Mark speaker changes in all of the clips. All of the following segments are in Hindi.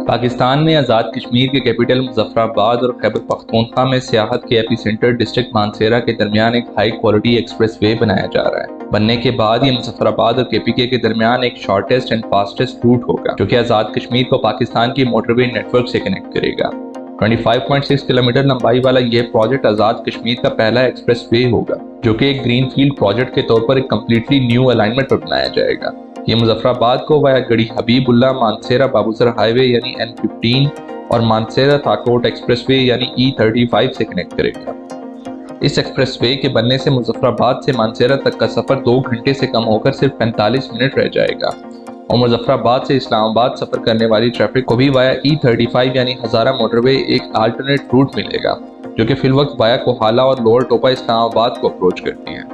Speaker 1: पाकिस्तान में आज़ाद कश्मीर के कैपिटल मुजफ्फराबाद और खैबर पख्तूनख्वा में सियाहत के एपिसेंटर डिस्ट्रिक्ट मानसेरा के दरमियान एक हाई क्वालिटी एक्सप्रेस वे बनाया जा रहा है। बनने के बाद ये मुजफ्फराबाद और KPK के दरमियान एक शॉर्टेस्ट एंड फास्टेस्ट रूट होगा जो कि आज़ाद कश्मीर को पाकिस्तान की मोटरवे नेटवर्क से कनेक्ट करेगा। 25.6 किलोमीटर लंबाई वाला यह प्रोजेक्ट आज़ाद कश्मीर का पहला एक्सप्रेस वे होगा जो कि एक ग्रीन फील्ड प्रोजेक्ट के तौर पर एक कम्प्लीटली न्यू अलाइनमेंट पर बनाया जाएगा। ये मुजफ्फराबाद को वाया गढ़ी हबीबुल्ला मानसेरा बाबूसर हाईवे यानी N15 और मानसेरा ताकोट एक्सप्रेसवे यानी E35 से कनेक्ट करेगा। इस एक्सप्रेसवे के बनने से मुजफ्फराबाद से मानसेरा तक का सफर 2 घंटे से कम होकर सिर्फ 45 मिनट रह जाएगा और मुजफ्फराबाद से इस्लामाबाद सफर करने वाली ट्रैफिक को भी वाया E35 यानी हजारा मोटरवे एक अल्टरनेट रूट मिलेगा जो कि फिलवक्त वाया कोहाला और लोअर टोपा इस्लामाबाद को अप्रोच करती है।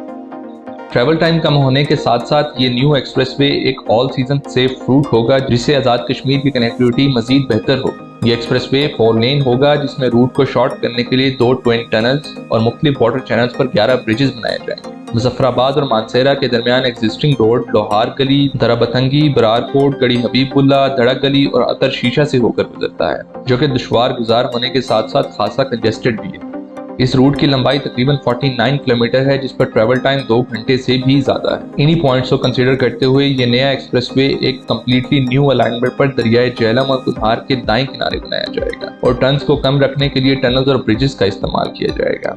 Speaker 1: ट्रैवल टाइम कम होने के साथ साथ ये न्यू एक्सप्रेसवे एक ऑल सीजन सेफ रूट होगा जिससे आज़ाद कश्मीर की कनेक्टिविटी मजीद बेहतर होगी। ये एक्सप्रेसवे 4 लेन होगा जिसमें रूट को शॉर्ट करने के लिए 2 ट्विन टनल्स और मुख्तलिफ वाटर चैनल्स पर 11 ब्रिजेस बनाए जाएंगे। मुजफ्फराबाद और मानसेरा के दरमियान एग्जिस्टिंग रोड लोहार गली, दराबतंगी, बरारकोट, गढ़ी हबीबुल्ला, धड़क गली और अतर शीशा से होकर गुजरता है जो कि दुश्वार गुजार होने के साथ साथ खासा कंजेस्टेड भी है। इस रूट की लंबाई तकरीबन 49 किलोमीटर है जिस पर ट्रैवल टाइम 2 घंटे से भी ज्यादा है। इन्हीं पॉइंट्स को कंसीडर करते हुए ये नया एक्सप्रेसवे एक कम्प्लीटली न्यू अलाइनमेंट पर दरियाए झेलम और कुल्हार के दाएं किनारे बनाया जाएगा और टन्स को कम रखने के लिए टनल्स और ब्रिजेस का इस्तेमाल किया जाएगा।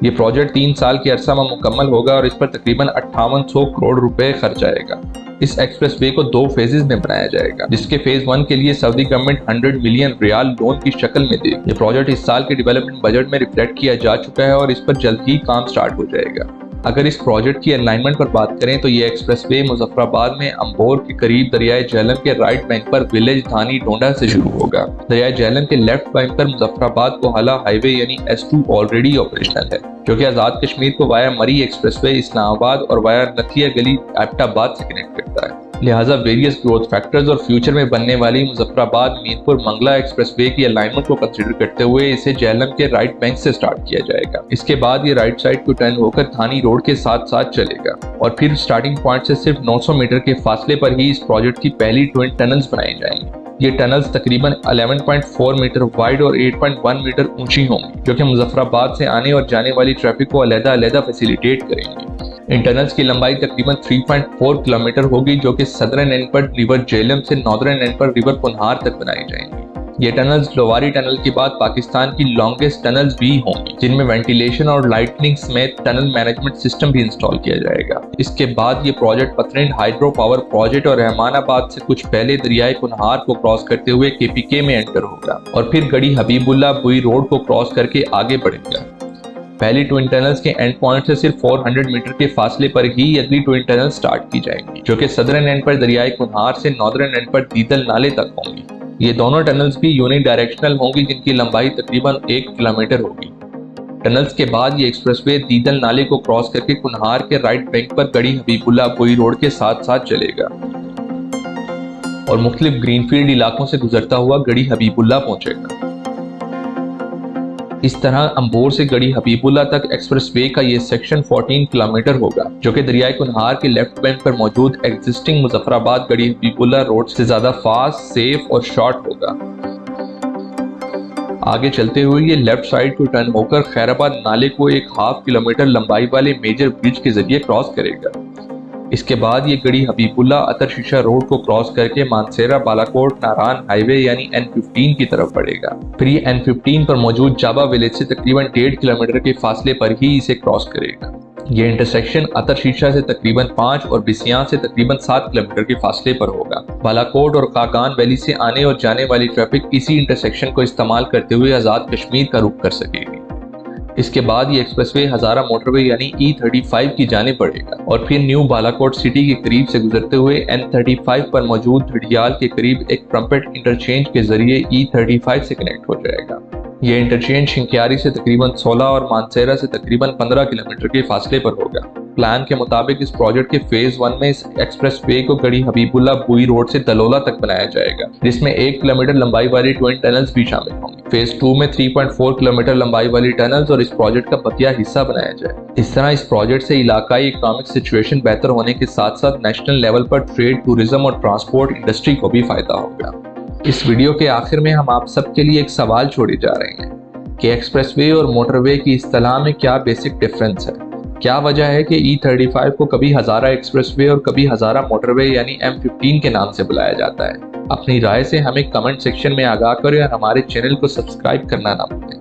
Speaker 1: ये प्रोजेक्ट 3 साल के अरसा में मुकम्मल होगा और इस पर तकरीबन 5800 करोड़ रुपए खर्च आएगा। इस एक्सप्रेसवे को 2 फेजेस में बनाया जाएगा जिसके फेज 1 के लिए Saudi government 100 million riyal loan की शक्ल में देगी। ये प्रोजेक्ट इस साल के डेवलपमेंट बजट में रिफ्लेक्ट किया जा चुका है और इस पर जल्द ही काम स्टार्ट हो जाएगा। अगर इस प्रोजेक्ट की अलाइनमेंट पर बात करें तो ये एक्सप्रेसवे मुजफ्फराबाद में अंबोर के करीब दरियाए झेलम के राइट बैंक पर विलेज धानी डोंडा से शुरू होगा। दरियाए झेलम के लेफ्ट बैंक पर मुजफ्फराबाद कोहाला हाईवे यानी S2 ऑलरेडी ऑपरेशनल है जो कि आज़ाद कश्मीर को वाया मरी एक्सप्रेसवे इस्लामाबाद और वाया नथिया गली एबटाबाद से कनेक्ट करता है। लिहाजा वेरियस ग्रोथ फैक्टर्स और फ्यूचर में बनने वाली मुजफ्फराबाद मीरपुर मंगला एक्सप्रेसवे की अलाइनमेंट को कंसीडर करते हुए इसे झेलम के राइट बैंक से स्टार्ट किया जाएगा। इसके बाद ये राइट साइड को टर्न होकर थानी रोड के साथ साथ चलेगा और फिर स्टार्टिंग पॉइंट से सिर्फ 900 मीटर के फासले पर ही इस प्रोजेक्ट की पहली ट्विन टनल्स बनाई जाएंगी। ये टनल्स तकरीबन 11.4 मीटर वाइड और 8.1 मीटर ऊंची होंगी जो कि मुजफ्फराबाद से आने और जाने वाली ट्रैफिक को अलग-अलग फैसिलिटेट करेंगी। इन टनल्स की लंबाई तकरीबन 3.4 किलोमीटर होगी जो कि सदर्न एंड पर रिवर झेलम से नॉर्दर्न एंड पर रिवर कुल्हार तक बनाई जाएंगी। ये टनल्स लोवारी टनल के बाद पाकिस्तान की लॉन्गेस्ट टनल्स भी होंगी जिनमें वेंटिलेशन और लाइटनिंग समेत टनल मैनेजमेंट सिस्टम भी इंस्टॉल किया जाएगा। इसके बाद ये प्रोजेक्ट पतरिंड हाइड्रो पावर प्रोजेक्ट और रहमानाबाद से कुछ पहले दरियाए कुल्हार को क्रॉस करते हुए KPK में एंटर होगा और फिर गढ़ी हबीबुल्ला बुई रोड को क्रॉस करके आगे बढ़ेगा। पहली ट्विन टनल्स के एंड पॉइंट से सिर्फ 400 मीटर के फासले पर ही अगली ट्विन टनल स्टार्ट की जाएंगी जो कि सदर्न एंड पर दरियाए कुल्हार से नॉर्दर्न एंड पर दीदल नाले तक होंगी। ये दोनों टनल्स भी यूनि डायरेक्शनल होंगी जिनकी लंबाई तकरीबन 1 किलोमीटर होगी। टनल्स के बाद ये एक्सप्रेसवे दीदल नाले को क्रॉस करके कुल्हार के राइट बैंक पर गढ़ी हबीबुल्ला बुई रोड के साथ साथ चलेगा और मुख्तलिफ ग्रीनफील्ड इलाकों से गुजरता हुआ गढ़ी हबीबुल्ला पहुंचेगा। इस तरह अंबोर से गढ़ी हबीबुल्ला तक एक्सप्रेसवे का ये सेक्शन 14 किलोमीटर होगा जो कि दरियाए कुल्हार के लेफ्ट बैंक पर मौजूद एग्जिस्टिंग मुजफ्फराबाद गढ़ी हबीबुल्ला रोड से ज्यादा फास्ट, सेफ और शॉर्ट होगा। आगे चलते हुए ये लेफ्ट साइड को टर्न होकर खैराबाद नाले को एक 1/2 किलोमीटर लंबाई वाले मेजर ब्रिज के जरिए क्रॉस करेगा। इसके बाद ये गढ़ी हबीबुल्ला अतर शीशा रोड को क्रॉस करके मानसेरा बालाकोट नारान हाईवे यानी N15 की तरफ बढ़ेगा। फिर ये N15 पर मौजूद जाबा विलेज से तकरीबन 1.5 किलोमीटर के फासले पर ही इसे क्रॉस करेगा। ये इंटरसेक्शन अतर शीशा से तकरीबन 5 और बिसियां से तकरीबन 7 किलोमीटर के फासले पर होगा। बालाकोट और कागान वैली से आने और जाने वाली ट्रैफिक इसी इंटरसेक्शन को इस्तेमाल करते हुए आज़ाद कश्मीर का रुख कर सकेगी। इसके बाद ये एक्सप्रेसवे हजारा मोटरवे यानी E35 की जानिब बढ़ेगा और फिर न्यू बालाकोट सिटी के करीब से गुजरते हुए N35 पर मौजूद धड़ियाल के करीब एक ट्रम्पेट इंटरचेंज के जरिए E35 से कनेक्ट हो जाएगा। ये इंटरचेंज शिंक्यारी से तकरीबन 16 और मानसेरा से तकरीबन 15 किलोमीटर के फासले पर होगा। प्लान के मुताबिक इस प्रोजेक्ट के फेज 1 में इस एक्सप्रेसवे को गढ़ी हबीबुल्ला बुई रोड से दलोला तक बनाया जाएगा जिसमें 1 किलोमीटर लंबाई वाली ट्विन टनल्स भी शामिल होंगी। फेज 2 में 3.4 किलोमीटर लंबाई वाली टनल्स और इस प्रोजेक्ट का बकिया हिस्सा बनाया जाए। इस तरह इस प्रोजेक्ट से इलाकाई इकोनॉमिक सिचुएशन बेहतर होने के साथ साथ नेशनल लेवल पर ट्रेड, टूरिज्म और ट्रांसपोर्ट इंडस्ट्री को भी फायदा होगा। इस वीडियो के आखिर में हम आप सबके लिए एक सवाल छोड़े जा रहे हैं कि एक्सप्रेसवे और मोटरवे की इस्तेलाह में क्या बेसिक डिफरेंस है। क्या वजह है कि E35 को कभी हज़ारा एक्सप्रेसवे और कभी हज़ारा मोटरवे यानी M15 के नाम से बुलाया जाता है। अपनी राय से हमें कमेंट सेक्शन में आगाह करें और हमारे चैनल को सब्सक्राइब करना ना भूलें।